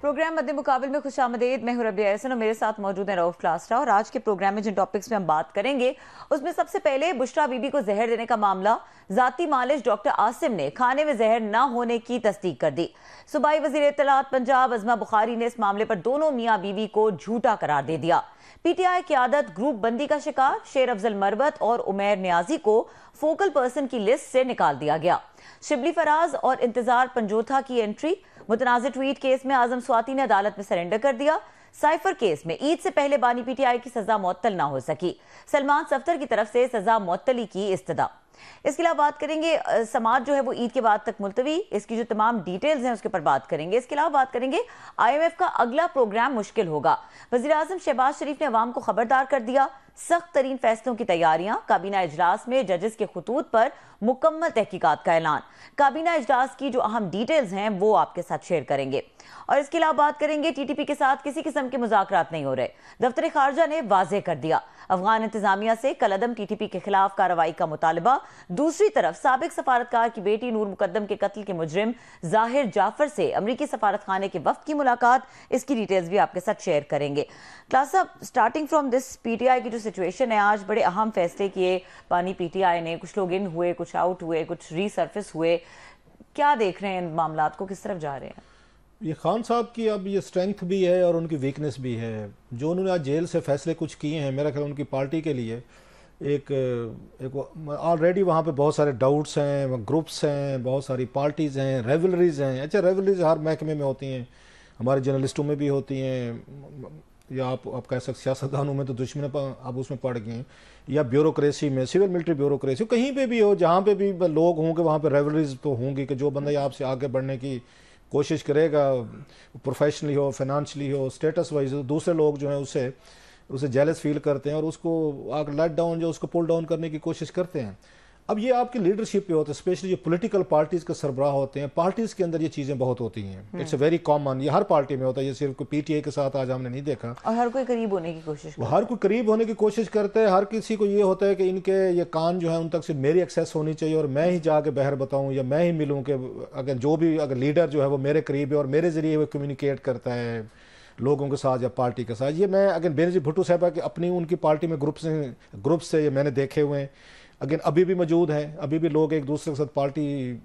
Programme मध्य मुकाबले में खुशामदीद। मैं हूं रबिया एहसन और मेरे साथ मौजूद है रऊफ क्लास्टा। और आज के प्रोग्राम में जिन टॉपिक्स पे हम बात करेंगे उसमें सबसे पहले बुशरा बीबी को जहर देने का मामला। जाती मालिश डॉक्टर आसिम ने खाने में जहर न होने की तस्दीक कर दी। सूबाई वजीर इत्तलात पंजाब अजमा बुखारी ने इस मामले पर दोनों मियां बीवी को झूठा करार दे दिया। पीटीआई क़यादत ग्रुप बंदी का शिकार। शेर अफजल मरवत और उमैर न्याजी को फोकल पर्सन की लिस्ट से निकाल दिया गया। शिबली फराज और इंतजार पंजोथा की एंट्री। मुतनाज़िर ट्वीट केस में आजम स्वाति ने अदालत में सरेंडर कर दिया। साइफर केस में ईद से पहले बानी पीटीआई की सजा मुअत्तल ना हो सकी। सलमान सफ्तर की तरफ से सजा मुअत्तली की इस्तदा। इसके अलावा बात करेंगे समाज जो है वो ईद के बाद तक मुलतवी, इसकी जो तमाम डिटेल्स हैं उसके ऊपर बात करेंगे। इसके अलावा बात करेंगे IMF का अगला प्रोग्राम मुश्किल होगा। वज़ीर आज़म शहबाज शरीफ ने अवाम को खबरदार कर दिया। सख्त तरीन फैसलों की तैयारियां। काबीना इजलास में जजेस के खुतूत पर मुकम्मल तहकीकात का ऐलान। काबीना इजलास की जो अहम डिटेल्स हैं वो आपके साथ शेयर करेंगे। और इसके अलावा बात करेंगे TTP के साथ किसी किस्म के मुज़ाकरात नहीं हो रहे। दफ्तर खारजा ने वाज़ेह कर दिया। अफगान इंतजामिया से कलअदम TTP के खिलाफ कार्रवाई का मुतालबा। दूसरी तरफ साबिक सफारतकार की बेटी नूर मुकद्दम के कत्ल के मुजरिम जाहिर जाफर से अमरीकी सफारत खाने के वफ्द की मुलाकात। इसकी डिटेल्स भी आपके साथ शेयर करेंगे। क्लास साहब, स्टार्टिंग फ्रॉम दिस PTI की जो सिचुएशन है, आज बड़े अहम फैसले किए पानी PTI ने। कुछ लोग इन हुए, कुछ आउट हुए, कुछ रीसर्फिस हुए। क्या देख रहे हैं इन मामलात को, किस तरफ जा रहे हैं? ये खान साहब की अब ये स्ट्रेंथ भी है और उनकी वीकनेस भी है। जो उन्होंने आज जेल से फैसले कुछ किए हैं, मेरा ख्याल उनकी पार्टी के लिए एक ऑलरेडी वहाँ पे बहुत सारे डाउट्स हैं, ग्रुप्स हैं, बहुत सारी पार्टीज़ हैं, रेवलरीज हैं। अच्छा, रेवलरीज हर महकमे में होती हैं, हमारे जर्नलिस्टों में भी होती हैं, या आप कह सकते सियासतदानों में तो दुश्मन आप उसमें पड़ गए हैं, या ब्यूरोक्रेसी में, सिविल मिलिट्री ब्यूरोक्रेसी, कहीं पे भी हो, जहाँ पे भी लोग होंगे वहाँ पे रेवलरीज तो होंगी कि जो बंदा आपसे आगे बढ़ने की कोशिश करेगा, प्रोफेशनली हो, फाइनेंशियली हो, स्टेटस वाइज हो, दूसरे लोग जो हैं उसे जेलस फील करते हैं और उसको आगे लेट डाउन जो उसको पुल डाउन करने की कोशिश करते हैं। अब ये आपकी लीडरशिप पे होता है, स्पेशली जो पॉलिटिकल पार्टीज़ के सरबराह होते हैं, पार्टीज़ के अंदर ये चीज़ें बहुत होती हैं। इट्स अ वेरी कॉमन, ये हर पार्टी में होता है, ये सिर्फ कोई PTI के साथ आज हमने नहीं देखा। और हर कोई करीब होने की कोशिश करता है। हर कोई करीब होने की कोशिश करता है। हर किसी को ये होता है कि इनके ये कान जो है उन तक सिर्फ मेरी एक्सेस होनी चाहिए और मैं ही जाके बहर बताऊं या मैं ही मिलूं, कि अगर लीडर जो है वो मेरे करीब है और मेरे ज़रिए वो कम्युनिकेट करता है लोगों के साथ या पार्टी के साथ। ये मैं अगर बेनज़ीर भुट्टो साहबा की अपनी उनकी पार्टी में ग्रुप से ये मैंने देखे हुए हैं, अगेन अभी भी मौजूद हैं। अभी भी लोग एक दूसरे के साथ पार्टी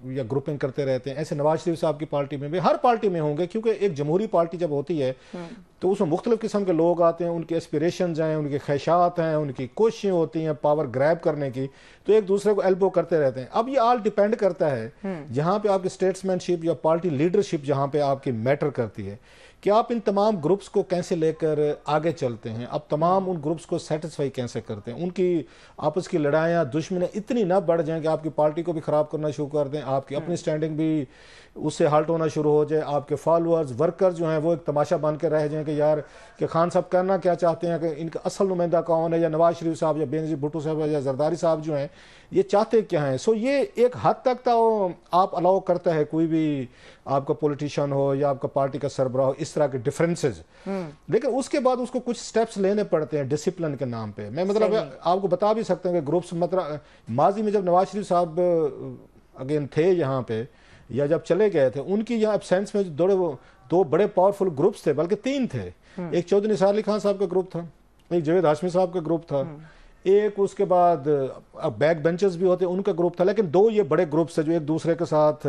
या ग्रुपिंग करते रहते हैं। ऐसे नवाज शरीफ साहब की पार्टी में भी, हर पार्टी में होंगे, क्योंकि एक जमहूरी पार्टी जब होती है तो उसमें मुख्तलिफ किस्म के लोग आते हैं, उनके एस्पिरेशंस हैं, उनके ख्वाहिशात हैं, उनकी कोशिशें होती हैं पावर ग्रैब करने की, तो एक दूसरे को एल्बो करते रहते हैं। अब ये ऑल डिपेंड करता है जहाँ पे आपकी स्टेट्समैनशिप या पार्टी लीडरशिप जहाँ पे आपकी मैटर करती है कि आप इन तमाम ग्रुप्स को कैसे लेकर आगे चलते हैं, अब तमाम उन ग्रुप्स को सेटिस्फाई कैसे करते हैं, उनकी आपस की लड़ाइयाँ दुश्मनी इतनी ना बढ़ जाएं कि आपकी पार्टी को भी ख़राब करना शुरू कर दें, आपकी अपनी स्टैंडिंग भी उससे हल्ट होना शुरू हो जाए, आपके फॉलोअर्स वर्कर जो हैं वो एक तमाशा बन के रह जाएं कि यार कि खान साहब करना क्या चाहते हैं, कि इनका असल नुमाइंदा कौन है, या नवाज शरीफ साहब या बेनज़ीर भुट्टो साहब या जरदारी साहब जो हैं ये चाहते क्या हैं। सो ये एक हद तक तो आप अलाउ करता है कोई भी आपका पॉलिटिशियन हो या आपका पार्टी का सरबराह हो, इस तरह के डिफरेंसेस, लेकिन उसके बाद उसको कुछ स्टेप्स लेने पड़ते हैं डिसिप्लिन के नाम पे। मैं मतलब आपको बता भी सकता हूँ कि ग्रुप्स मतलब माजी में जब नवाज शरीफ साहब अगेन थे यहाँ पे या जब चले गए थे, उनकी यहाँ एब्सेंस में दो बड़े पावरफुल ग्रुप्स थे, बल्कि 3 थे। एक चौधरी निसार अली खान साहब का ग्रुप था, एक जावेद हाशमी साहब का ग्रुप था, एक उसके बाद बैक बेंचर्स भी होते उनका ग्रुप था। लेकिन 2 ये बड़े ग्रुप्स थे जो एक दूसरे के साथ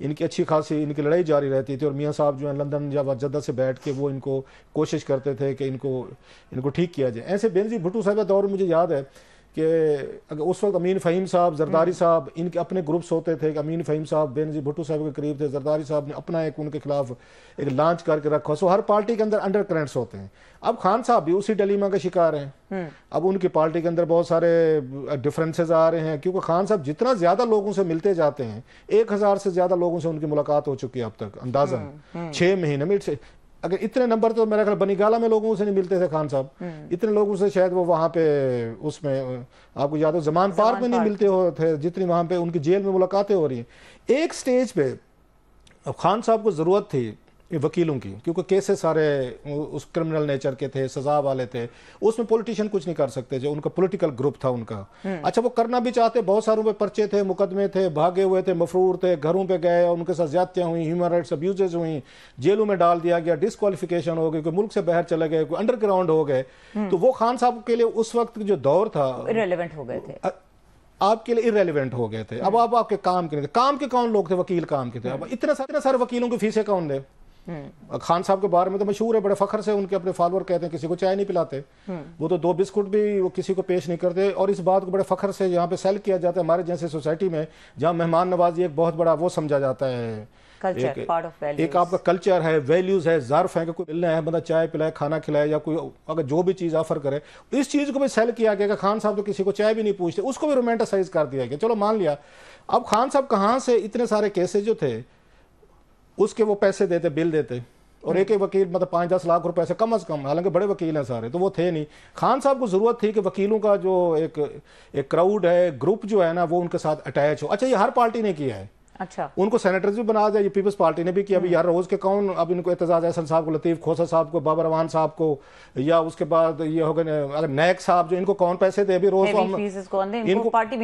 इनकी अच्छी खासी इनकी लड़ाई जारी रहती थी, और मियाँ साहब जो है लंदन या जद्दा से बैठ के वो इनको कोशिश करते थे कि इनको ठीक किया जाए। ऐसे बेनज़ीर भुट्टो साहब का दौर मुझे याद है कि अगर उस वक्त अमीन फ़हीम साहब, जरदारी साहब, इनके अपने ग्रुप्स होते थे कि अमीन फ़हीम साहब बेनज़ीर भुट्टो साहब के करीब थे, जरदारी साहब ने अपना एक उनके खिलाफ एक लॉन्च करके रखा। सो हर पार्टी के अंदर अंडर करेंट्स होते हैं। अब खान साहब भी उसी डिलेमा का शिकार हैं। अब उनकी पार्टी के अंदर बहुत सारे डिफरेंसेस आ रहे हैं, क्योंकि खान साहब जितना ज़्यादा लोगों से मिलते जाते हैं, 1000 से ज़्यादा लोगों से उनकी मुलाकात हो चुकी है अब तक अंदाजन 6 महीने में। अगर इतने नंबर तो मेरा ख्याल बनीगाला में लोगों से नहीं मिलते थे खान साहब, इतने लोगों से शायद वो वहाँ पे उसमें आपको याद हो जमान पार्क में नहीं मिलते हो थे जितनी वहाँ पे उनकी जेल में मुलाकातें हो रही हैं। एक स्टेज पे अब खान साहब को ज़रूरत थी ये वकीलों की, क्योंकि केसेस सारे उस क्रिमिनल नेचर के थे, सजा वाले थे, उसमें पॉलिटिशियन कुछ नहीं कर सकते, जो उनका पॉलिटिकल ग्रुप था उनका। अच्छा, वो करना भी चाहते, बहुत सारों पे पर्चे थे, मुकदमे थे, भागे हुए थे, मफरूर थे, घरों पे गए, उनके साथ ज्यादतियां हुई, ह्यूमन राइट्स अब्यूजेज हुई, जेलों में डाल दिया गया, डिस्क्वालिफिकेशन हो गई, कोई मुल्क से बाहर चले गए, कोई अंडरग्राउंड हो गए। तो वो खान साहब के लिए उस वक्त जो दौर था इररिलेवेंट हो गए थे, आपके लिए इरेलीवेंट हो गए थे। अब आप आपके काम के नहीं थे, काम के कौन लोग थे? वकील काम के थे। अब इतने सारे वकीलों की फीसें कौन दे? खान साहब के बारे में तो मशहूर है, बड़े फखर से उनके अपने फॉलोअर कहते हैं किसी को चाय नहीं पिलाते, वो तो 2 बिस्कुट भी वो किसी को पेश नहीं करते। और इस बात को बड़े फखर से यहाँ पे सेल किया जाता है हमारे जैसे सोसाइटी में, जहाँ मेहमान नवाजी एक बहुत बड़ा वो समझा जाता है, कल्चर, पार्ट ऑफ वैल्यूज। एक आपका कल्चर है, वैल्यूज है, ज़र्फ है कि कोई मिलना है, बंदा चाय पिलाए, खाना खिलाए, या कोई अगर जो भी चीज़ ऑफर करे, इस चीज़ को भी सेल किया गया कि खान साहब तो किसी को चाय भी नहीं पूछते, उसको भी रोमांटिसाइज कर दिया गया। चलो मान लिया, अब खान साहब कहाँ से इतने सारे केसेज जो थे उसके वो पैसे देते, बिल देते, और एक वकील मतलब 5-10 लाख रुपए से कम, हालांकि बड़े वकील हैं सारे, तो वो थे नहीं। खान साहब को जरूरत थी कि वकीलों का जो एक क्राउड है, ग्रुप जो है ना, वो उनके साथ अटैच हो। अच्छा, ये हर पार्टी ने किया है। अच्छा, उनको सेनेटर्स भी बना दिया, ये पीपल्स पार्टी ने भी किया। अभी यार रोज के कौन, अब इनको एतजाज अहसन साहब को, लतीफ खोसा साहब को, बाबर रवान साहब को, या उसके बाद ये हो गए अगर नायक साहब, जो इनको कौन पैसे दे? अभी रोज तो हम इनको पार्टी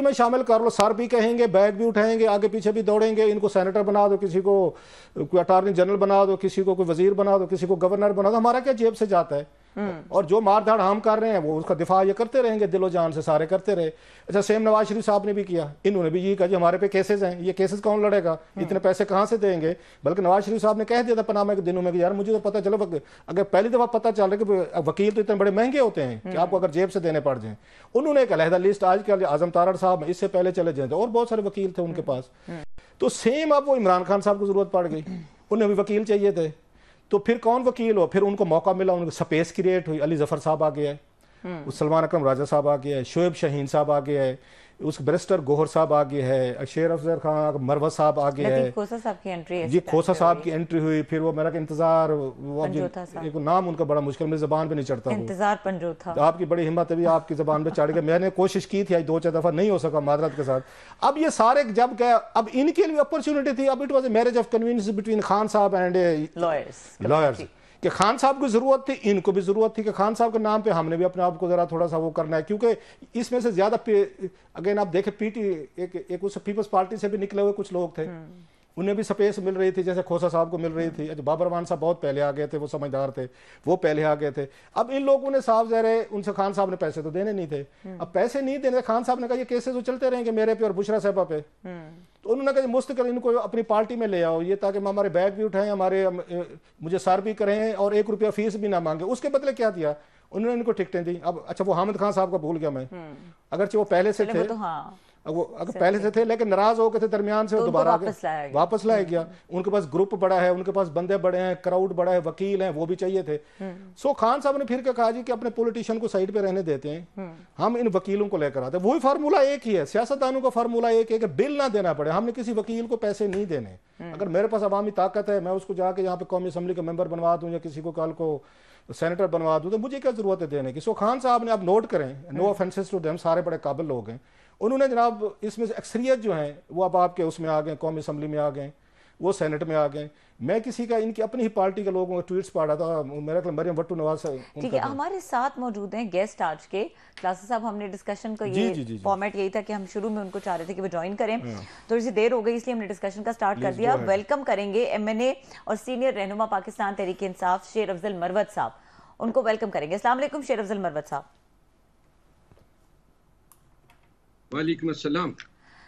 में शामिल कर लो, सर भी कहेंगे, बैग भी उठाएंगे, आगे पीछे भी दौड़ेंगे, इनको सेनेटर बना दो, किसी को कोई अटॉर्नी जनरल बना दो, किसी को कोई वजीर बना दो, किसी को गवर्नर बना दो, हमारा क्या जेब से जाता है? और जो मारधाड़ हम कर रहे हैं वो उसका दिफा ये करते रहेंगे, दिलो जान से सारे करते रहे। अच्छा, सेम नवाज शरीफ साहब ने भी किया, इन्होंने भी ये कहा जी हमारे पे केसेस हैं, ये केसेस कौन लड़ेगा, इतने पैसे कहां से देंगे? बल्कि नवाज शरीफ साहब ने कह दिया था पनामा के दिनों में कि यार मुझे तो पता चलो, अगर पहली दफा पता चल रहा है कि वकील तो इतने बड़े महंगे होते हैं कि आपको अगर जेब से देने पड़ जाए। उन्होंने एक अलहदा लिस्ट आज के आजम तारड़ साहब, इससे पहले चले जाते और बहुत सारे वकील थे उनके पास। तो सेम अब वो इमरान खान साहब को जरूरत पड़ गई, उन्हें भी वकील चाहिए थे, तो फिर कौन वकील हो? फिर उनको मौका मिला, उनको स्पेस क्रिएट हुई। अली जफर साहब आ गया है, सलमान अकरम राजा साहब आ गया है, शोएब शाहीन साहब आ गया है, उस बैरिस्टर गोहर साहब आ गए हैं, शेर अफजल खान, मरवत साहब आ गए हैं, खोसा साहब की एंट्री है जी, खोसा साहब की एंट्री हुई। फिर वो मेरा इंतजार, एक नाम उनका बड़ा मुश्किल, मेरी जबान पे नहीं चढ़ता, इंतजार पंजोथा। तो आपकी बड़ी हिम्मत है भी, आपकी जबान पे चढ़ गया। मैंने कोशिश की थी आज 2-4 दफा, नहीं हो सका मादरत के साथ। अब ये सारे जब गए, अब इनके लिए अपॉर्चुनिटी थी, अब it was a marriage of convenience between Khan साहब एंड लॉयर्स, कि खान साहब को जरूरत थी, इनको भी जरूरत थी कि खान साहब के नाम पे हमने भी अपने आप को जरा थोड़ा सा वो करना है, क्योंकि इसमें से ज्यादा अगेन आप देखें पीटी एक उस पीपल्स पार्टी से भी निकले हुए कुछ लोग थे, उन्हें भी स्पेस मिल रही थी, जैसे खोसा साहब को मिल रही थी। अच्छा, बाबर रवान साहब बहुत पहले आ गए थे, वो समझदार थे, वो पहले आ गए थे। अब इन लोगों ने साफ ज़ाहिर उनसे खान साहब ने पैसे तो देने नहीं थे। अब पैसे नहीं देने, खान साहब ने कहा ये केसेस तो चलते रहेंगे मेरे पे और बुशरा साहबा पे, तो उन्होंने कहा मुस्तकिल इनको अपनी पार्टी में ले आओ, ये ताकि हमारे बैग भी उठाएं, हमारे मुझे सर भी करें और 1 रुपया फीस भी ना मांगे। उसके बदले क्या दिया उन्होंने? इनको टिकटें दी। अब अच्छा, वो हामिद खान साहब का भूल गया मैं, अगरचे वो पहले से थे, वो अगर पहले से थे लेकिन नाराज हो गए थे दरमियान से, दोबारा वापस लाया गया। उनके पास ग्रुप बड़ा है, उनके पास बंदे बड़े हैं, क्राउड बड़ा है, वकील हैं, वो भी चाहिए थे। सो खान साहब ने फिर क्या कहा जी कि अपने पॉलिटिशियन को साइड पे रहने देते हैं, हम इन वकीलों को लेकर आते हैं। वही फार्मूला एक ही है, सियासतदानों का फार्मूला एक है कि बिल ना देना पड़े, हमने किसी वकील को पैसे नहीं देने। अगर मेरे पास अवामी ताकत है, मैं उसको जाके यहाँ पे कौमी असम्बली का मेंबर बनवा दूं या किसी को कल को सेनेटर बनवा दूं, तो मुझे क्या जरूरत है देने की। सो खान साहब ने, आप नोट करें, नो ऑफेंसेस टू देम, सारे बड़े काबिल लोग हैं, उन्होंने जनाब इसमें से अक्सरियत जो हैं वो अब आपके उसमें आ गए, कौमी असम्बली में आ गए, वो सेनेट में आ गए। मैं किसी का, इनकी अपनी ही पार्टी के लोगों का ट्वीट्स पढ़ रहा था, मेरा ख्याल मरियम भट्टू नवाज साहब, ठीक है, हमारे साथ मौजूद हैं गेस्ट आज के। क्लासेस साहब, हमने डिस्कशन का ये फॉर्मेट यही था कि हम शुरू में उनको चाह रहे थे कि वो ज्वाइन करें, थोड़ी सी देर हो गई इसलिए हमने डिस्कशन का स्टार्ट कर दिया। वेलकम करेंगे MNA और सीनियर रहनुमा पाकिस्तान तहरीक इंसाफ शेर अफजल मरवत साहब, उनको वेलकम करेंगे। अस्सलाम वालेकुम शेर अफजल मरवत साहब। वालेकुम अस्सलाम,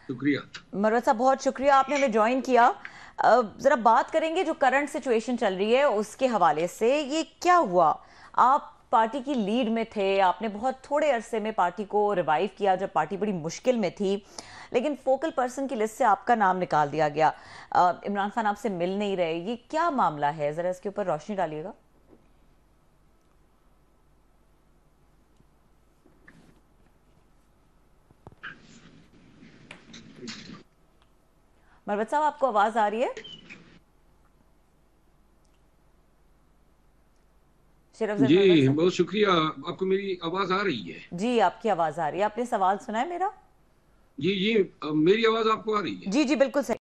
शुक्रिया मरवत साहब, बहुत शुक्रिया आपने हमें ज्वाइन किया। जरा बात करेंगे जो करंट सिचुएशन चल रही है उसके हवाले से, ये क्या हुआ? आप पार्टी की लीड में थे, आपने बहुत थोड़े अरसे में पार्टी को रिवाइव किया जब पार्टी बड़ी मुश्किल में थी, लेकिन फोकल पर्सन की लिस्ट से आपका नाम निकाल दिया गया। इमरान खान आपसे मिल नहीं रहे, ये क्या मामला है? जरा इसके ऊपर रोशनी डालिएगा। मरवत साहब, आपको आवाज आ रही है? जी बहुत शुक्रिया, आपको मेरी आवाज आ रही है? जी आपकी आवाज आ रही है। आपने सवाल सुना है मेरा? जी मेरी आवाज आपको आ रही है? जी जी बिल्कुल सही।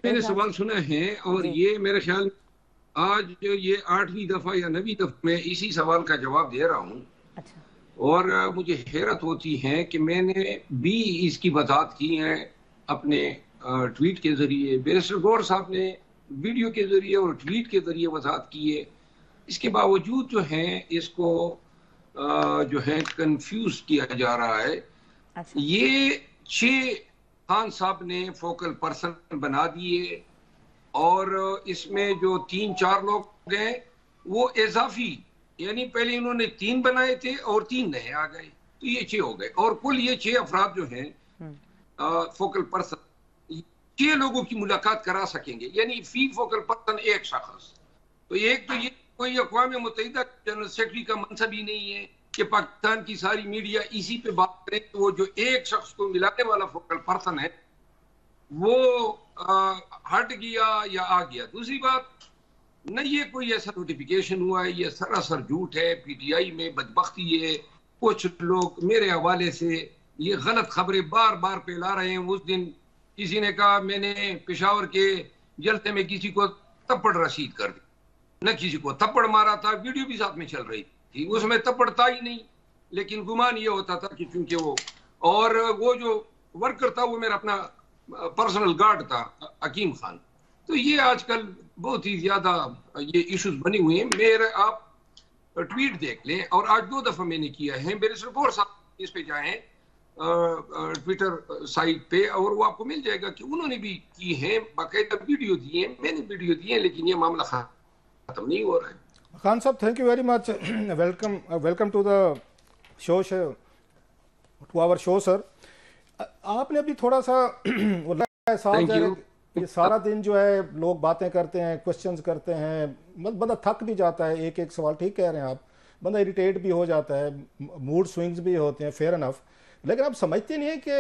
मैंने सवाल सुना है और ये मेरे ख्याल आज ये 8वीं दफा या 9वीं दफा मैं इसी सवाल का जवाब दे रहा हूँ। अच्छा। और मुझे हैरत होती है कि मैंने भी इसकी वजाहत की है अपने ट्वीट के जरिए, बैरिस्टर गौहर साहब ने वीडियो के जरिए और ट्वीट के जरिए वजाहत की है। इसके बावजूद जो है इसको जो है कंफ्यूज किया जा रहा है। अच्छा। ये 6 खान साहब ने फोकल पर्सन बना दिए और इसमें जो 3-4 लोग हैं वो इजाफी, यानी पहले इन्होंने 3 बनाए थे और 3 नए आ गए, तो ये 6 हो गए और कुल ये 6 अफराद जो हैं फोकल पर्सन 6 लोगों की मुलाकात करा सकेंगे, यानी फी फोकल पर्सन एक शख्स। तो एक तो ये कोई अक़वाम मुत्तहिदा जनरल सेक्रेटरी का मनसब ही नहीं है कि पाकिस्तान की सारी मीडिया इसी पे बात करे। तो वो जो एक शख्स को मिलाने वाला फोकल पर्सन है वो हट गया या आ गया। दूसरी बात, न ये कोई ऐसा नोटिफिकेशन हुआ है, ये सरासर झूठ है। पीटीआई में बदबख्ती है, कुछ लोग मेरे हवाले से ये गलत खबरें बार बार फैला रहे हैं। उस दिन किसी ने कहा मैंने पेशावर के जलसे में किसी को थप्पड़ रसीद कर दी, न किसी को थप्पड़ मारा था, वीडियो भी साथ में चल रही थी, उसमें थप्पड़ था ही नहीं, लेकिन गुमान ये होता था कि चूंकि वो जो वर्कर था वो मेरा अपना पर्सनल गार्ड था, हकीम खान। तो ये आजकल बहुत ही ज्यादा ये इश्यूज बने हुए हैं। मेरे आप ट्वीट देख लें, और आज 2 दफा मैंने किया है। बैरिस्टर गौहर साहब इस पे जाएं ट्विटर साइट पे, और वो आपको मिल जाएगा कि उन्होंने भी की है, बाकायदा वीडियो दी है, मैंने वीडियो दी है, लेकिन ये मामला खत्म नहीं हो रहा है। Khan sahab, thank you very much, welcome to the show, to our show sir. आपने अभी थोड़ा सा ये सारा दिन जो है लोग बातें करते हैं, क्वेश्चंस करते हैं, बंदा थक भी जाता है एक एक सवाल। ठीक कह रहे हैं आप, बंदा इरिटेट भी हो जाता है, मूड स्विंग्स भी होते हैं, फेयर इनफ। लेकिन आप समझते नहीं है कि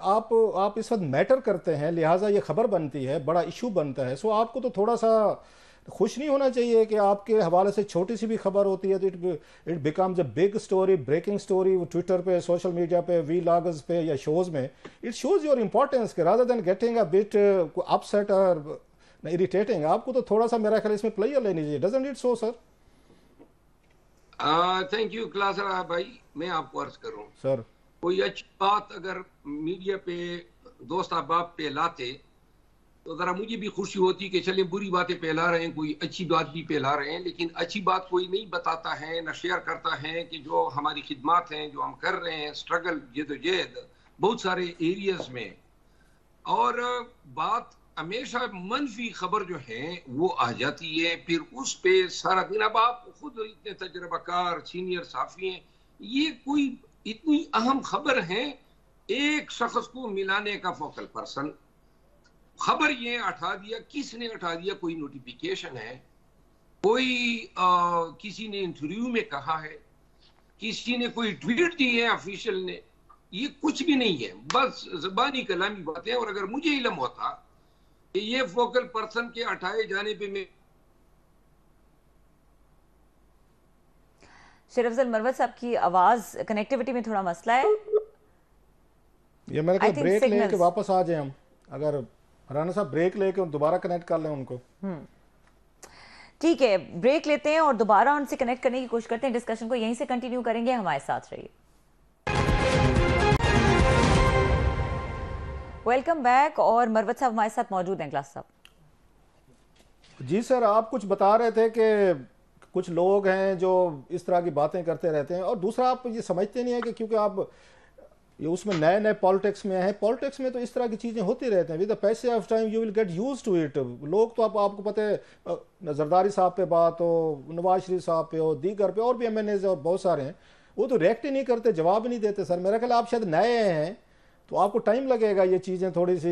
आप इस वक्त मैटर करते हैं, लिहाजा ये खबर बनती है, बड़ा इशू बनता है। सो आपको तो थोड़ा सा खुश नहीं होना चाहिए कि आपके हवाले से छोटी सी भी खबर होती है तो it becomes a big story, breaking story, Twitter पे, सोशल मीडिया पे, वीलॉग्स पे या शोज में। इट शोज योर इंपॉर्टेंस के rather than getting a bit upset और इरिटेटिंग। आपको तो थोड़ा सा मेरा ख्याल इसमें प्लेयर लेनी चाहिए, doesn't it so sir? Thank you Klasra भाई। मैं आपको अर्ज करूं सर, कोई अच्छी बात अगर मीडिया पे दोस्त अहबाब पे लाते तो जरा मुझे भी खुशी होती कि चले बुरी बातें फैला रहे हैं, कोई अच्छी बात भी फैला रहे हैं, लेकिन अच्छी बात कोई नहीं बताता है, न शेयर करता है कि जो हमारी खिदमात हैं, जो हम कर रहे हैं, स्ट्रगल जदोजहद बहुत सारे एरियाज में। और बात हमेशा मनफी खबर जो है वो आ जाती है, फिर उस पे सारा दिन। अब आप खुद इतने तजर्बाकार सीनियर साफी हैं, ये कोई इतनी अहम खबर है, एक शख्स को मिलाने का फोकल पर्सन, खबर ये हटा दिया। किसने हटा दिया? कोई नोटिफिकेशन है, कोई किसी ने इंटरव्यू में कहा है, किसी ने कोई ट्वीट दी है ऑफिशियल ने? ये कुछ भी नहीं है, बस ज़बानी कलामी बातें। और अगर मुझे इल्म होता कि ये फोकल पर्सन के हटाए जाने पे मैं शेर अफजल मरवत साहब की आवाज कनेक्टिविटी में थोड़ा मसला है। ये मेरे को ब्रेक लेके वापस आ जाए हम, अगर राना साहब ब्रेक लेके दोबारा कनेक्ट कर लें उनको। ठीक है, ब्रेक लेते हैं और दोबारा उनसे कनेक्ट करने की कोशिश करते हैं। डिस्कशन को यहीं से कंटिन्यू करेंगे, हमारे साथ रहिए। Welcome back. और मरवत साहब हमारे साथ मौजूद हैं। क्लास साहब जी सर, आप कुछ बता रहे थे कि कुछ लोग हैं जो इस तरह की बातें करते रहते हैं, और दूसरा आप ये समझते नहीं है कि क्योंकि आप ये उसमें नए नए पॉलिटिक्स में हैं, पॉलिटिक्स में तो इस तरह की चीज़ें होती रहती हैं। With the passage of time you will get used to it. लोग तो आपको पता है, जरदारी साहब पे बात हो, नवाज शरीफ साहब पे हो, दीगर पे और भी MNAs और बहुत सारे हैं, वो तो रिएक्ट ही नहीं करते, जवाब ही नहीं देते। सर मेरा ख्याल आप शायद नए हैं तो आपको टाइम लगेगा ये चीज़ें थोड़ी सी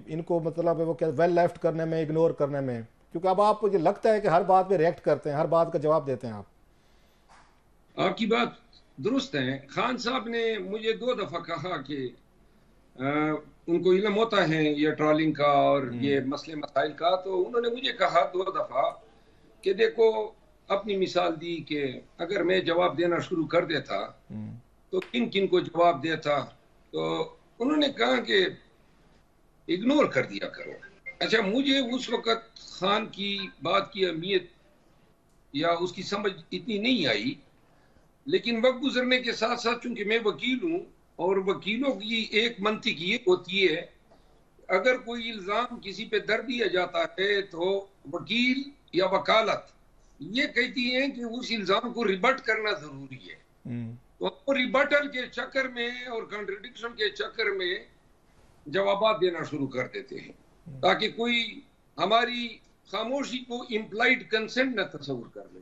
इनको मतलब वो क्या वेल लेफ्ट करने में, इग्नोर करने में, क्योंकि अब आपको ये लगता है कि हर बात पे रिएक्ट करते हैं, हर बात का जवाब देते हैं आप। आपकी बात दुरुस्त है। खान साहब ने मुझे 2 दफा कहा कि उनको इल्म होता है ये ट्रॉलिंग का और ये मसले मसाइल का, तो उन्होंने मुझे कहा 2 दफा कि देखो, अपनी मिसाल दी कि अगर मैं जवाब देना शुरू कर देता तो किन किन को जवाब देता। तो उन्होंने कहा कि इग्नोर कर दिया करो, अच्छा, मुझे उस वक्त खान की बात की अहमियत या उसकी समझ इतनी नहीं आई, लेकिन वक्त गुजरने के साथ साथ चूंकि मैं वकील हूँ और वकीलों की एक मंतिक ये होती है, अगर कोई इल्जाम किसी पे दर दिया जाता है तो वकील या वकालत ये कहती है कि उस इल्जाम को रिबट करना जरूरी है। तो रिबटल के चक्कर में और कॉन्ट्रडिक्शन के चक्कर में जवाब देना शुरू कर देते हैं, ताकि कोई हमारी खामोशी को इम्प्लाइड कंसेंट न तस्वुर कर ले।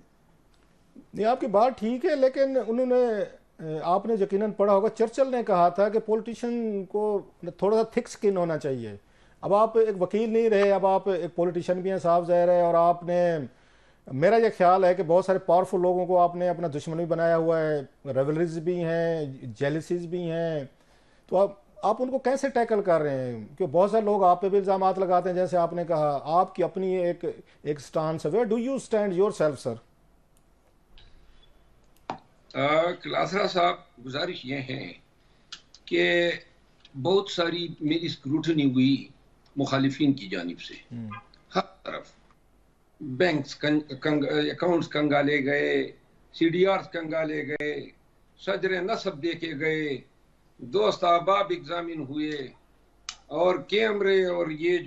नहीं, आपकी बात ठीक है, लेकिन उन्होंने आपने यकीनन पढ़ा होगा, चर्चिल ने कहा था कि पॉलिटिशियन को थोड़ा सा थिक स्किन होना चाहिए। अब आप एक वकील नहीं रहे, अब आप एक पॉलिटिशियन भी हैं साफ ज़ाहिर है, और आपने, मेरा ये ख्याल है कि बहुत सारे पावरफुल लोगों को आपने अपना दुश्मन भी बनाया हुआ है, रेवलरीज भी हैं, जेलिसीज भी हैं, तो आप उनको कैसे टैकल कर रहे हैं? क्योंकि बहुत सारे लोग आप पे भी इल्ज़ाम लगाते हैं, जैसे आपने कहा आपकी अपनी एक स्टांस है। Where do you stand yourself sir? Klasra साहब, गुजारिश ये है कि बहुत सारी मेरी स्क्रूटनी हुई मुखालिफिन की जानिब से, हर तरफ बैंक्स अकाउंट्स कंगाले गए, CDRs कंगाले गए, सजर नसब देखे गए, दोस्त अहबाब एग्जामिन हुए, और कैमरे और ये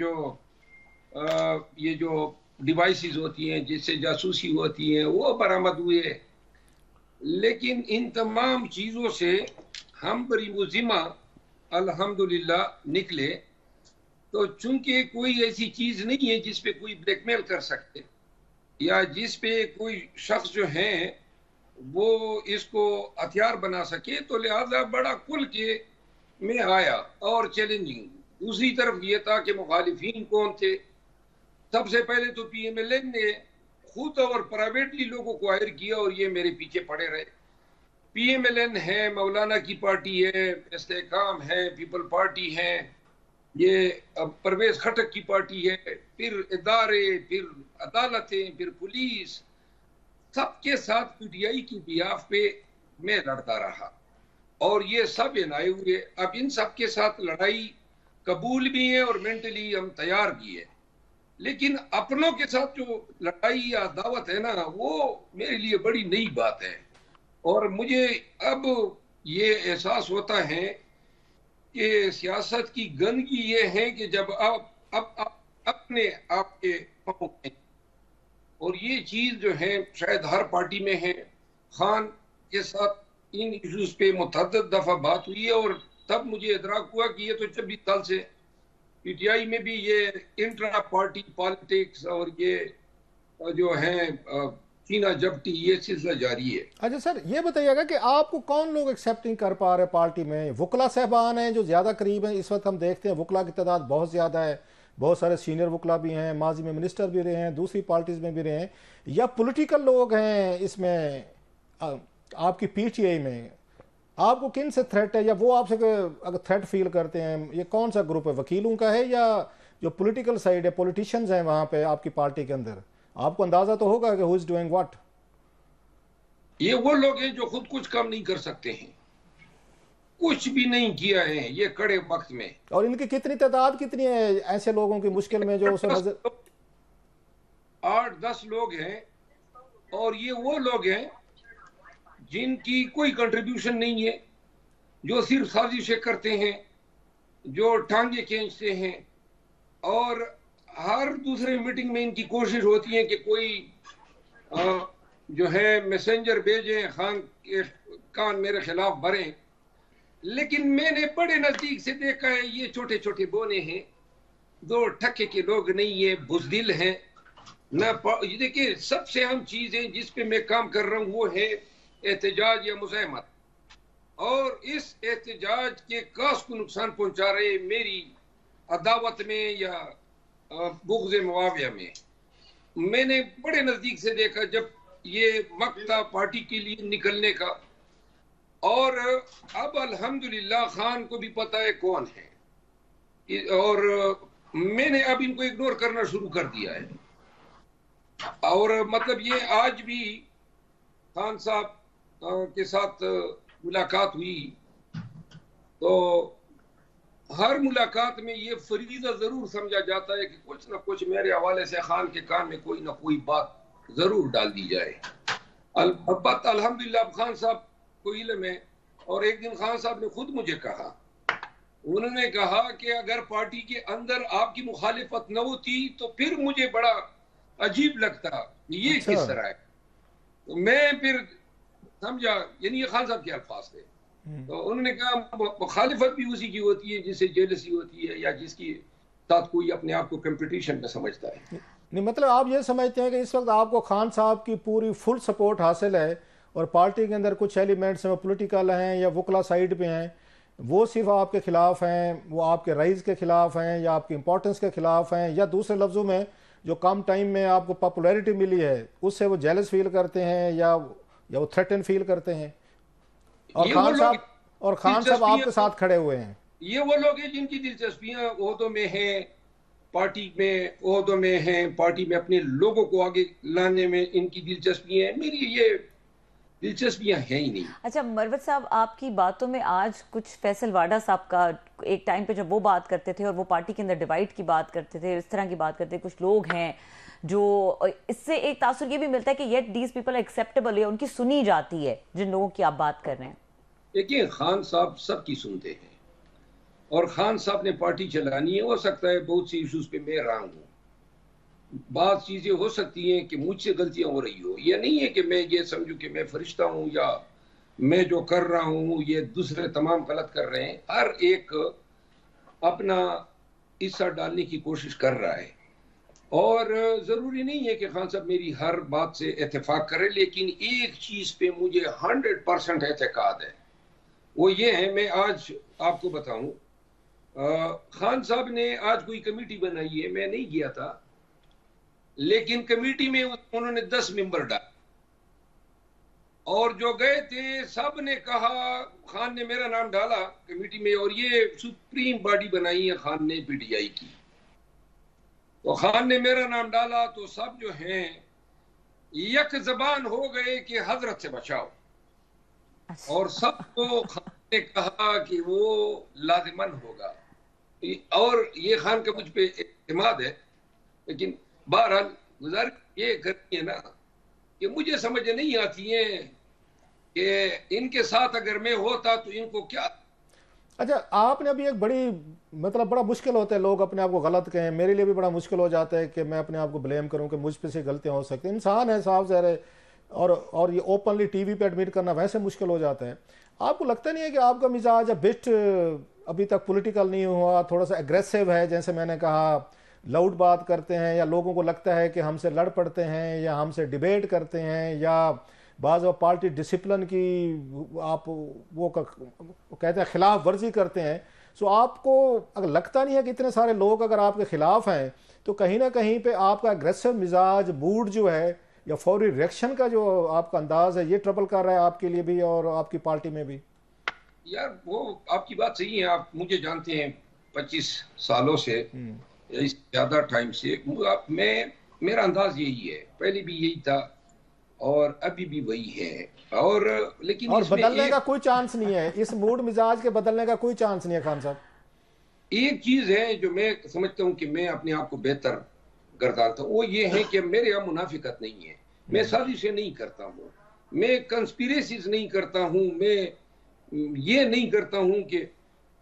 जो डिवाइसेस होती हैं जिससे जासूसी होती हैं वो बरामद हुए। लेकिन इन तमाम चीज़ों से हम बरीमुज़िमा अल्हम्दुलिल्लाह निकले। तो चूंकि कोई ऐसी चीज़ नहीं है जिस पे कोई ब्लैकमेल कर सकते या जिस पे कोई शख्स जो है वो इसको हथियार बना सके, तो लिहाजा बड़ा खुल के में आया और चैलेंजिंग। दूसरी तरफ ये था कि मुखालिफिन कौन थे। सबसे पहले तो PMLN ने खुद और प्राइवेटली लोगों को हायर किया और ये मेरे पीछे पड़े रहे। PMLN है, मौलाना की पार्टी है, इस्तेकाम है, पीपल पार्टी है, ये परवेज खटक की पार्टी है, फिर इदारे, फिर अदालतें, फिर पुलिस, सबके साथ PTI की बिहाफ पे मैं लड़ता रहा और ये सब आए हुए। अब इन सब के साथ लड़ाई कबूल भी है और मेंटली हम तैयार भी है, लेकिन अपनों के साथ जो लड़ाई या दावत है ना, वो मेरे लिए बड़ी नई बात है। और मुझे अब ये एहसास होता है कि सियासत की गंदगी ये है कि जब आप अपने आप के पाँव में, और ये चीज जो है शायद हर पार्टी में है। खान के साथ इन इश्यूज पे मुतअद्दिद दफा बात हुई है और तब मुझे इदराक हुआ कि ये तो 26 साल से PTI में भी ये इंट्रा पार्टी पॉलिटिक्स और ये जो है चीना जब्ती, ये सिलसिला जारी है। अच्छा सर, ये बताइएगा कि आपको कौन लोग एक्सेप्ट नहीं कर पा रहे पार्टी में? वकला साहबान हैं जो ज़्यादा करीब हैं, इस वक्त हम देखते हैं वकला की तादाद बहुत ज़्यादा है, बहुत सारे सीनियर वकला भी हैं, माजी में मिनिस्टर भी रहे हैं, दूसरी पार्टीज़ में भी रहे हैं, या पॉलिटिकल लोग हैं इसमें आपकी PTI में? आपको किन से थ्रेट है, या वो आपसे अगर थ्रेट फील करते हैं, ये कौन सा ग्रुप है, वकीलों का है या जो पॉलिटिकल साइड है, पॉलिटिशियंस हैं वहाँ पे आपकी पार्टी के अंदर? आपको अंदाजा तो होगा कि हु इज डूइंग व्हाट। ये वो लोग हैं जो खुद कुछ कम नहीं कर सकते हैं, कुछ भी नहीं किया है ये कड़े वक्त में। और इनकी कितनी तादाद कितनी है ऐसे लोगों की मुश्किल में जो 8-10 लोग हैं, और ये वो लोग हैं जिनकी कोई कंट्रीब्यूशन नहीं है, जो सिर्फ साजिशें करते हैं, जो टांगे खींचते हैं, और हर दूसरे मीटिंग में इनकी कोशिश होती है कि कोई जो है मैसेंजर भेजें, खान के कान मेरे खिलाफ भरें। लेकिन मैंने बड़े नजदीक से देखा है ये छोटे छोटे बोने हैं, दो ठक्के के लोग नहीं है, बुजदिल हैं ना। देखिए, सबसे अहम चीज है जिस पे मैं काम कर रहा हूँ वो है एहतजाज या मुज़ाहमत, और इस एहतजाज के कास को नुकसान पहुंचा रहे मेरी अदावत में या बुग़्ज़ मुआविया में। मैंने बड़े नजदीक से देखा जब ये वक्त था पार्टी के लिए निकलने का, और अब अल्हम्दुलिल्लाह खान को भी पता है कौन है, और मैंने अब इनको इग्नोर करना शुरू कर दिया है। और मतलब ये आज भी खान साहब के साथ मुलाकात हुई तो हर मुलाकात में ये फरीजा जरूर समझा जाता है कि कुछ ना कुछ मेरे हवाले से खान के कान में कोई ना कोई बात जरूर डाल दी जाए। अलबत्ता अल्हम्दुलिल्लाह खान साहब को इल्म है, और एक दिन खान साहब ने खुद मुझे कहा, उन्होंने कहा कि अगर पार्टी के अंदर आपकी मुखालिफत न होती तो फिर मुझे बड़ा अजीब लगता, ये अच्छा। किस तरह है। तो मैं फिर समझा, यानी ये खान साहब के अल्फाज थे। तो उन्होंने कहा मुखालिफत भी उसी की होती है जिसे जेलसी होती है या जिसकी साथ कोई अपने आप को कंपटीशन में समझता है। नहीं, मतलब आप ये समझते हैं कि इस वक्त आपको खान साहब की पूरी फुल सपोर्ट हासिल है और पार्टी के अंदर कुछ एलिमेंट्स हैं वो पॉलिटिकल हैं या वकला साइड पे हैं, वो सिर्फ आपके खिलाफ हैं, वो आपके राइज के खिलाफ हैं या आपकी इंपॉर्टेंस के खिलाफ हैं, या दूसरे लफ्ज़ों में जो कम टाइम में आपको पॉपुलैरिटी मिली है उससे वो जेलस फील करते हैं या वो थ्रेटन फील करते हैं, और ये वो खान लोग साहब आपके दिलचस्पियां साथ खड़े हुए हैं। ये वो लोग हैं जिनकी दिलचस्पियां ओहदों में हैं, पार्टी में ओहदों में हैं, पार्टी में अपने लोगों को आगे लाने में इनकी दिलचस्पियां हैं। मेरी ये दिलचस्पियां हैं ही नहीं। अच्छा मरवत साहब, आपकी बातों में आज कुछ फैसल वाडा साहब का, एक टाइम पे जब वो बात करते थे और वो पार्टी के अंदर डिवाइड की बात करते थे, इस तरह की बात करते थे, कुछ लोग हैं जो, इससे एक तासुर ये भी मिलता है कि येट दीज पीपल एक्सेप्टेबल है, उनकी सुनी जाती है जिन लोगों की आप बात कर रहे हैं। देखिए खान साहब सबकी सुनते हैं और खान साहब ने पार्टी चलानी है। हो सकता है बहुत सी इश्यूज पे मैं रहा हूँ, बात चीजें हो सकती हैं कि मुझसे गलतियां हो रही हो, ये नहीं है कि मैं ये समझूं कि मैं फरिश्ता हूँ या मैं जो कर रहा हूँ ये दूसरे तमाम गलत कर रहे हैं। हर एक अपना हिस्सा डालने की कोशिश कर रहा है और जरूरी नहीं है कि खान साहब मेरी हर बात से इत्तेफाक करें, लेकिन एक चीज पे मुझे 100% एतकाद है, वो ये है, मैं आज आपको बताऊं, खान साहब ने आज कोई कमेटी बनाई है, मैं नहीं गया था, लेकिन कमेटी में उन्होंने 10 मेंबर डाले और जो गए थे सब ने कहा खान ने मेरा नाम डाला कमेटी में, और ये सुप्रीम बॉडी बनाई है खान ने पीटीआई की, तो खान ने मेरा नाम डाला तो सब जो हैं यक जबान हो गए कि हजरत से बचाओ, और सबको खान ने कहा कि वो लाजिमन होगा, और ये खान का मुझ पे एतमाद है। लेकिन बहरहाल गुजारिश ये करनी है ना कि मुझे समझ नहीं आती है कि इनके साथ अगर मैं होता तो इनको क्या। अच्छा, आपने अभी एक बड़ी, मतलब बड़ा मुश्किल होता है लोग अपने आप को गलत कहें, मेरे लिए भी बड़ा मुश्किल हो जाता है कि मैं अपने आप को ब्लेम करूं कि मुझ पे से गलतियां हो सकती हैं, इंसान है साफ ज़ाहिर है, और ये ओपनली टीवी पे एडमिट करना वैसे मुश्किल हो जाता है। आपको लगता नहीं है कि आपका मिजाज बिट अभी तक पॉलिटिकल नहीं हुआ, थोड़ा सा एग्रेसिव है, जैसे मैंने कहा लाउड बात करते हैं, या लोगों को लगता है कि हमसे लड़ पड़ते हैं या हमसे डिबेट करते हैं, या बाज़ पार्टी डिसिप्लिन की आप वो कहते हैं खिलाफ वर्जी करते हैं। सो आपको अगर लगता नहीं है कि इतने सारे लोग अगर आपके खिलाफ हैं तो कहीं ना कहीं पे आपका अग्रेसिव मिजाज, मूड जो है या फौरी रिएक्शन का जो आपका अंदाज है, ये ट्रबल कर रहा है आपके लिए भी और आपकी पार्टी में भी? यार वो आपकी बात सही है, आप मुझे जानते हैं 25 सालों से, इस ज्यादा टाइम से, मेरा अंदाज यही है, पहले भी यही था और अभी भी वही है, और लेकिन और बदलने का कोई चांस नहीं है, इस मूड मिजाज के बदलने का कोई चांस नहीं है खान साहब। एक चीज है जो मैं समझता हूं कि मैं अपने आप को बेहतर गर्दानता हूं, वो ये है कि मेरे यहाँ मुनाफिकत नहीं है, मैं साजिशें नहीं करता हूँ, मैं कंस्पिरेसीज नहीं करता हूँ, मैं ये नहीं करता हूँ कि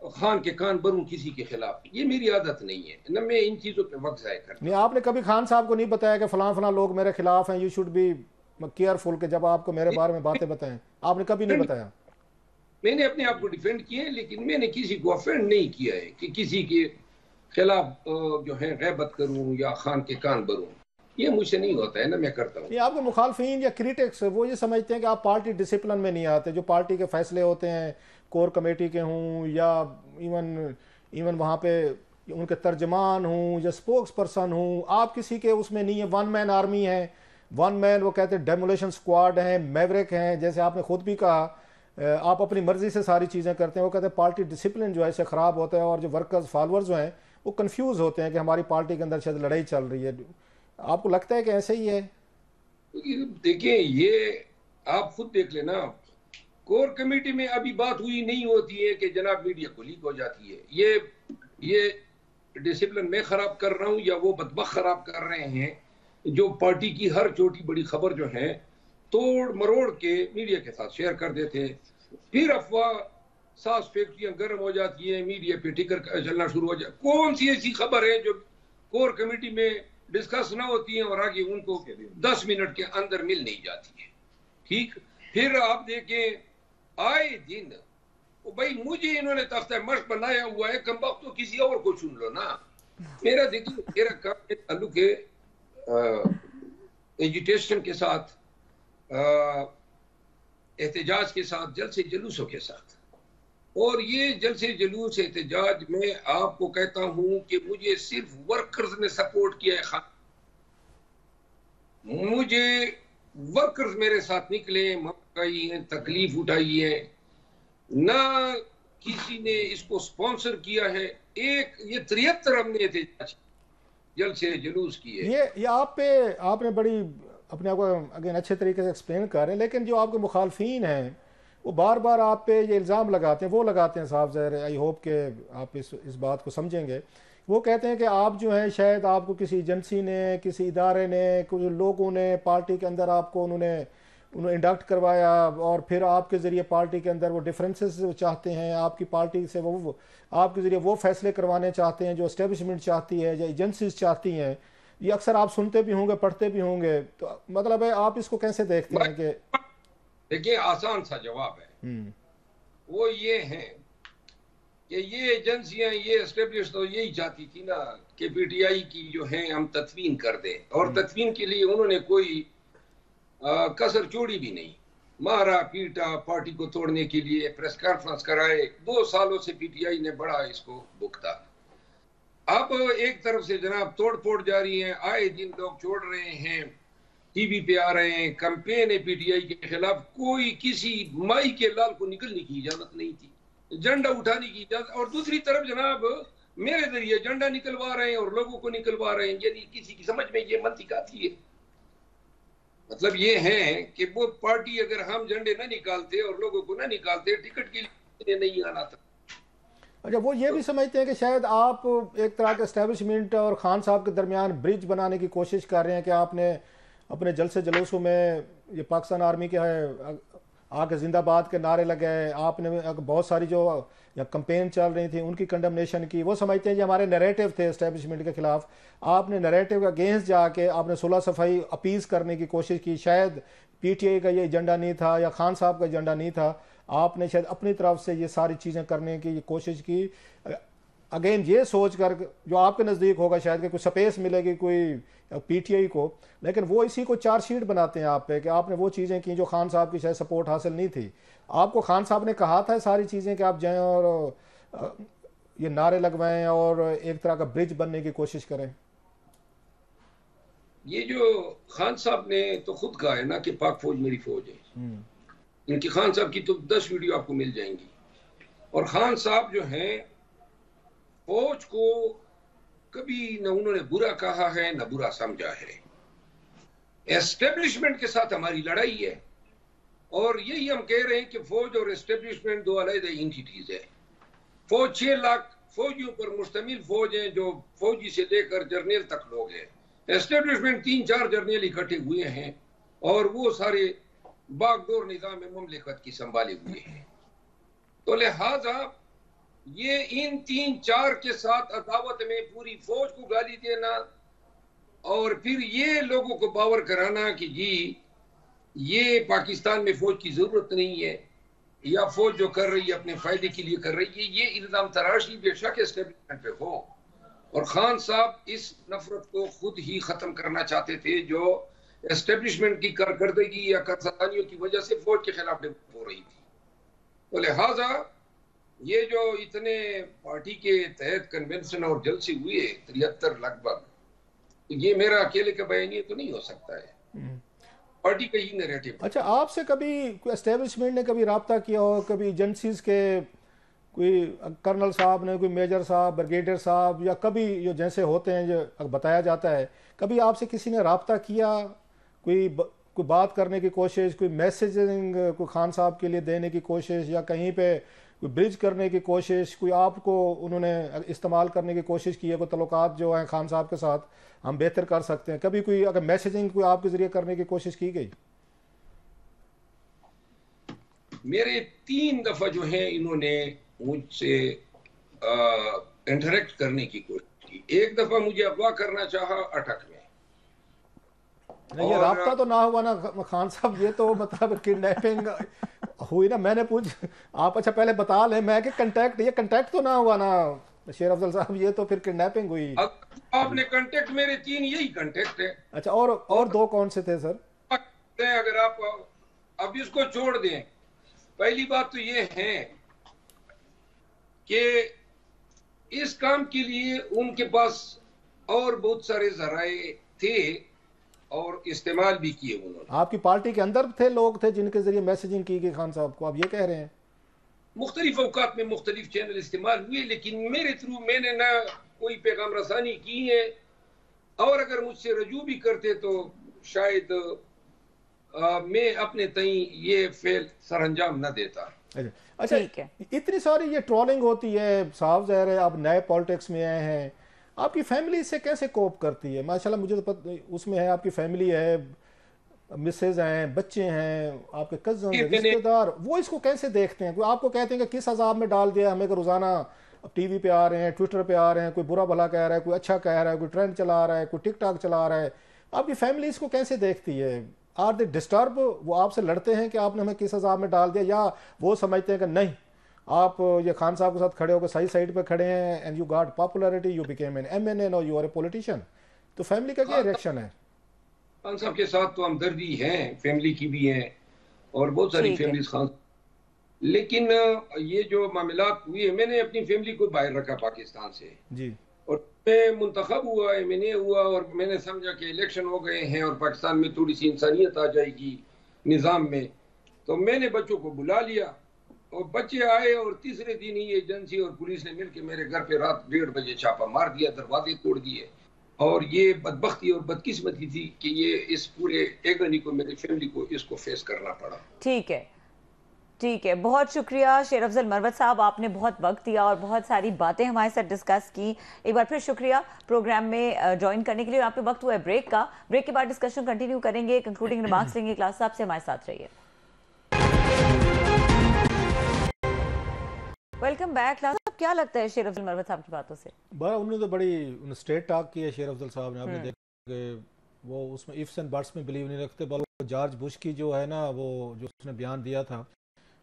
खान के कान भरूं किसी के खिलाफ, ये मेरी आदत नहीं है, न मैं इन चीजों पे वक्त जाया करता। नहीं, आपने कभी खान साहब को नहीं बताया कि फलां फलां लोग मेरे खिलाफ हैं, यू शुड बी केयरफुल, के जब आपको मेरे बारे में बातें बताएं? आपने कभी नहीं बताया? मैंने अपने आप को डिफेंड किया है, लेकिन मैंने किसी को ऑफेंड नहीं किया है कि किसी के खिलाफ जो है गैबत करूं या खान के कान भरूं, ये मुझसे नहीं होता है, ना मैं करता हूँ। ये आपके मुखालफिन या क्रिटिक्स वो ये समझते हैं कि आप पार्टी डिसिप्लिन में नहीं आते, जो पार्टी के फैसले होते हैं कोर कमेटी के हों या इवन वहाँ पे उनके तर्जमान हों या स्पोक्स पर्सन हों, आप किसी के उसमें नहीं है, वन मैन आर्मी है, वन मैन वो कहते हैं डेमोलेशन स्क्वाड हैं, मैवरिक हैं, जैसे आपने खुद भी कहा आप अपनी मर्जी से सारी चीज़ें करते हैं। वो कहते हैं पार्टी डिसिप्लिन जो है इसे ख़राब होता है और जो वर्कर्स फॉलोअर्स जो हैं वो कंफ्यूज होते हैं कि हमारी पार्टी के अंदर शायद लड़ाई चल रही है। आपको लगता है कि ऐसे ही है? देखिए, ये आप खुद देख लेना, कोर कमेटी में अभी बात हुई नहीं होती है कि जनाब मीडिया को लीक हो जाती है। ये डिसिप्लिन मैं खराब कर रहा हूं या वो बदबख्त खराब कर रहे हैं जो पार्टी की हर छोटी बड़ी खबर जो है तोड़ मरोड़ के मीडिया के साथ शेयर कर देते हैं, फिर अफवाह सास फैक्ट्रियां गर्म हो जाती है, मीडिया पे टिकर चलना शुरू हो जाए। कौन सी ऐसी खबर है जो कोर कमेटी में डिस्कस ना होती है और आगे उनको 10 मिनट के अंदर मिल नहीं जाती है? ठीक, फिर आप देखें आए दिन भाई मुझे इन्होंने तख्ता मश्क बनाया हुआ है, कम वक्त तो किसी और को चुन लो ना। मेरा देखिए मेरा काम ताल्लुक है एजुटेशन के साथ, एहतजाज के साथ, जलसे जुलूसों के साथ। और ये जलसे जुलूस एहतजाज में आपको कहता हूं कि मुझे सिर्फ वर्कर्स ने सपोर्ट किया है। मुझे वर्कर्स मेरे साथ निकले, मकाई है, तकलीफ उठाई है, ना किसी ने इसको स्पॉन्सर किया है। एक ये 73 हमने एहतजाज जलसे जुलूस किए। ये आपने बड़ी अपने आप को अगेन अच्छे तरीके से एक्सप्लेन कर रहे हैं, लेकिन जो आपके मुखालफीन हैं वो बार बार आप पे ये इल्ज़ाम लगाते हैं, वो लगाते हैं साहब ज़ाहिर है, आई होप के आप इस बात को समझेंगे। वो कहते हैं कि आप जो हैं शायद आपको किसी एजेंसी ने, किसी इदारे ने, कुछ लोगों ने पार्टी के अंदर आपको उन्होंने इंडक्ट करवाया और फिर आपके ज़रिए पार्टी के अंदर वो डिफरेंसेस चाहते हैं, आपकी पार्टी से वो आपके ज़रिए वो फैसले करवाने चाहते हैं जो एस्टेब्लिशमेंट चाहती है, जो एजेंसीज चाहती हैं। ये अक्सर आप सुनते भी होंगे, पढ़ते भी होंगे, तो मतलब है आप इसको कैसे देखते हैं? कि देखिए आसान सा जवाब है, वो ये है कि ये एजेंसियां, ये एस्टेब्लिश तो यही चाहती थी ना कि पीटीआई की जो है हम तदफीन कर दें, और तदफीन के लिए उन्होंने कोई कसर छोड़ी भी नहीं। मारा पीटा, पार्टी को तोड़ने के लिए प्रेस कॉन्फ्रेंस कराए। 2 सालों से पीटीआई ने बड़ा इसको भुगता। अब एक तरफ से जनाब तोड़ फोड़ जारी है, आए दिन लोग छोड़ रहे हैं, टीवी पे आ रहे हैं, कैंपेन है पीटीआई के खिलाफ। कोई किसी माई के लाल को निकलने की इजाजत नहीं थी, झंडा उठाने की इजाजत। और दूसरी तरफ जनाब मेरे जरिए झंडा निकलवा रहे हैं और लोगों को निकलवा रहे हैं। यानी किसी की समझ में ये मंतिक आती है? मतलब ये है कि वो पार्टी अगर हम झंडे न निकालते और लोगों को न निकालते, टिकट के लिए नहीं आना था। अच्छा, वो ये भी समझते हैं कि शायद आप एक तरह के एस्टेब्लिशमेंट और खान साहब के दरमियान ब्रिज बनाने की कोशिश कर रहे हैं कि आपने अपने जलसे जुलूसों में ये पाकिस्तान आर्मी के आके जिंदाबाद के नारे लगाए, आपने बहुत सारी जो या कैंपेन चल रही थी उनकी कंडमनेशन की। वो समझते हैं कि हमारे नैरेटिव थे एस्टेब्लिशमेंट के खिलाफ, आपने नैरेटिव के अगेंस्ट जाके आपने सुलह सफाई अपीज करने की कोशिश की। शायद पीटीआई का ये एजेंडा नहीं था या खान साहब का एजेंडा नहीं था, आपने शायद अपनी तरफ से ये सारी चीज़ें करने की कोशिश की, अगेन ये सोच कर जो आपके नज़दीक होगा शायद कि कुछ स्पेस मिलेगी कोई पीटीआई को, लेकिन वो इसी को चार्जशीट बनाते हैं आप पे कि आपने वो चीज़ें की जो खान साहब की शायद सपोर्ट हासिल नहीं थी। आपको खान साहब ने कहा था सारी चीज़ें कि आप जाएं और ये नारे लगवाएं और एक तरह का ब्रिज बनने की कोशिश करें? ये जो खान साहब ने तो खुद कहा है ना कि पाक फौज मेरी फौज है। इनकी खान साहब की तो 10 वीडियो आपको मिल जाएंगी। और खान साहब जो हैं फौज को कभी न उन्होंने बुरा कहा है न बुरा समझा है। एस्टेब्लिशमेंट के साथ हमारी लड़ाई है और यही हम कह रहे हैं कि फौज और एस्टेब्लिशमेंट 2 अलग एंटिटीज है। फौज 6 लाख फौजियों पर मुश्तमिल फौज है जो फौजी से लेकर जर्नल तक लोग हैं। एस्टेब्लिशमेंट 3-4 जर्नल इकट्ठे हुए हैं और वो सारे बागडोर निजाम मुमलिकत की संभाले हुए हैं। तो लिहाजा ये इन 3-4 के साथ अदावत में पूरी फौज को गाली देना और फिर ये लोगों को बावर कराना कि जी ये पाकिस्तान में फौज की जरूरत नहीं है या फौज जो कर रही है अपने फायदे के लिए कर रही है, ये इल्जाम तराशी बेशक एस्टेब्लिशमेंट पे हो। और खान साहब इस नफरत को खुद ही खत्म करना चाहते थे जो एस्टेब्लिशमेंट की कारकर्दगी या कारसानियों की वजह से फौज के खिलाफ हो रही थी। तो लिहाजा ये जो इतने पार्टी के तहत कन्वेंशन और जलसे हुए 73 लगभग, ये मेरा अकेले का बयानिया तो नहीं हो सकता है, पार्टी का ही नैरेटिव। अच्छा, आपसे कभी एस्टेब्लिशमेंट ने कभी राब्ता किया हो, कभी एजेंसीज के कोई कर्नल साहब ने, कोई मेजर साहब, ब्रिगेडियर साहब, या कभी जो जैसे होते हैं जो बताया जाता है, कभी आपसे किसी ने राब्ता किया, कोई बात करने की कोशिश, कोई मैसेजिंग कोई खान साहब के लिए देने की कोशिश, या कहीं पे कोई ब्रिज करने की कोशिश, कोई आपको उन्होंने इस्तेमाल करने की कोशिश की है, कोई तल्लुकात जो हैं खान साहब के साथ हम बेहतर कर सकते हैं, कभी कोई अगर मैसेजिंग कोई आपके ज़रिए करने की कोशिश की गई? मेरे 3 दफ़ा जो है इन्होंने मुझसे इंटरेक्ट करने की कोशिश की। एक दफ़ा मुझे अगवा करना चाहा अटक में। नहीं, ये राब्ता तो ना हुआ ना खान साहब, ये तो मतलब किडनैपिंग हुई ना। मैंने आप अच्छा पहले बता लें मैं कि ये कंटेक्ट तो ना हुआ ना शेर अफजल साहब, ये तो फिर किडनैपिंग हुई। आपने कंटेक्ट, मेरे 3 यही कंटेक्ट है। अच्छा, और 2 कौन से थे सर? अगर आप अब इसको छोड़ दें, पहली बात तो ये है कि इस काम के लिए उनके पास और बहुत सारे जराए थे और इस्तेमाल भी किए उन्होंने। आपकी पार्टी के अंदर थे लोग थे जिनके जरिए मैसेजिंग की गई खान साहब को, आप ये कह रहे हैं? मुख्तलिफ औकात में मुख्तलिफ चैनल इस्तेमाल हुए, लेकिन मेरे थ्रू मैंने ना कोई पैगाम रसानी की है, और अगर मुझसे रजू भी करते तो शायद मैं अपने तई ये फेल सरअंजाम न देता। अच्छा, इतनी सारी ये ट्रोलिंग होती है, साफ ज़ाहिर है आप नए पॉलिटिक्स में आए हैं, आपकी फैमिली इससे कैसे कोप करती है? माशाल्लाह मुझे तो पता उसमें है, आपकी फैमिली है, मिसेज हैं, बच्चे हैं, आपके कज़न रिश्तेदार, वो इसको कैसे देखते हैं? कोई आपको कहते हैं कि किस अजाब में डाल दिया हमें कि रोज़ाना टीवी पे आ रहे हैं, ट्विटर पे आ रहे हैं, कोई बुरा भला कह रहा है, कोई अच्छा कह रहा है, कोई ट्रेंड चला रहा है, कोई टिकटॉक चला रहा है, आपकी फैमिली इसको कैसे देखती है? Are they disturb? वो आपसे लड़ते हैं कि आपने हमें किस अजाब में डाल दिया, या वो समझते हैं कि नहीं आप ये खान साहब के साथ खड़े होकर सही साइड पे खड़े हैं and you got popularity, you became an MNA, now you are a politician? तो फैमिली का क्या रिएक्शन है? खान साहब के साथ तो हमदर्दी है, फैमिली की भी है और बहुत सारी फैमिली खान, लेकिन ये जो मामलात हुए, मैंने अपनी फैमिली को बाहर रखा पाकिस्तान से जी, और मैं मुंतखब हुआ, एमएनए हुआ, और मैंने समझा कि इलेक्शन हो गए हैं और पाकिस्तान में थोड़ी सी इंसानियत आ जाएगी निज़ाम में, तो मैंने बच्चों को बुला लिया और बच्चे आए, और तीसरे दिन ही एजेंसी और पुलिस ने मिलकर मेरे घर पे रात 1:30 बजे छापा मार दिया, दरवाजे तोड़ दिए। और ये बदबख्ती और बदकिस्मती थी कि ये इस पूरे एगनी को, मेरी फैमिली को इसको फेस करना पड़ा। ठीक है, ठीक है, बहुत शुक्रिया शेर अफजल मरवत साहब, आपने बहुत वक्त दिया और बहुत सारी बातें हमारे साथ डिस्कस की। एक बार फिर शुक्रिया प्रोग्राम में ज्वाइन करने के लिए। यहाँ पे वक्त हुआ है ब्रेक का, ब्रेक के बाद डिस्कशन कंटिन्यू करेंगे, कंक्लूडिंग रिमार्क्स लेंगे। क्लास साहब से हमारे साथ रहिए। Welcome back. क्लास साहब, क्या लगता है शेर अफजल मरवत साहब की बातों से? उन्होंने तो बड़ी स्ट्रेट टॉक की है शेर अफजल साहब ने। आपने देखा वो उसमें इफ्स एंड बट्स में बिलीव नहीं रखते, बल्कि जॉर्ज बुश की जो है ना, वो जो उसने बयान दिया था,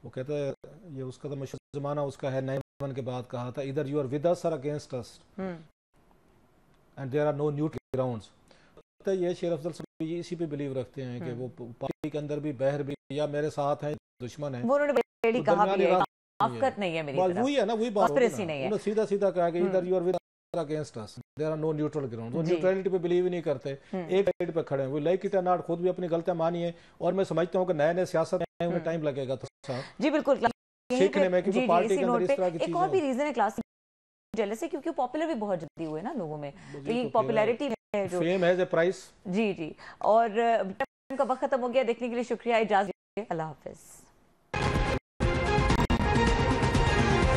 वो कहता है, ये उसका तो मशहूर ज़माना उसका है 9/11 के बाद कहा था, इधर यू आर विद अस और against us and there are no neutral grounds. तो ये शेर अफजल साहब ये इसी पे बिलीव रखते हैं कि वो पार्टी के अंदर भी बहर भी या मेरे साथ है दुश्मन है, वो उन्होंने कहा भी है आफकत नहीं है मेरी तरफ, वही है ना, वही बात नहीं है। सीधा सीधा कहा कि इधर you are with against us, there are no neutral ground. वो न्यूट्रलिटी पे बिलीव ही नहीं करते, एक साइड पे खड़े हैं। वो लाइक इट और नॉट, खुद भी अपनी गलतियां मानी है, और मैं समझता हूं कि नए नए सियासत में उन्हें टाइम लगेगा। तो जी बिल्कुल, सीखने में कि पार्टी के अंदर इस तरह की चीजें। एक और भी रीजन है क्लास जेलस है, क्योंकि पॉपुलर भी बहुत जल्दी हुए ना लोगों में, तो ये पॉपुलैरिटी है जो फेम हैज अ प्राइस। जी जी। और का वक्त खत्म हो गया, देखने के लिए शुक्रिया, इजाजत, अल्लाह हाफिज।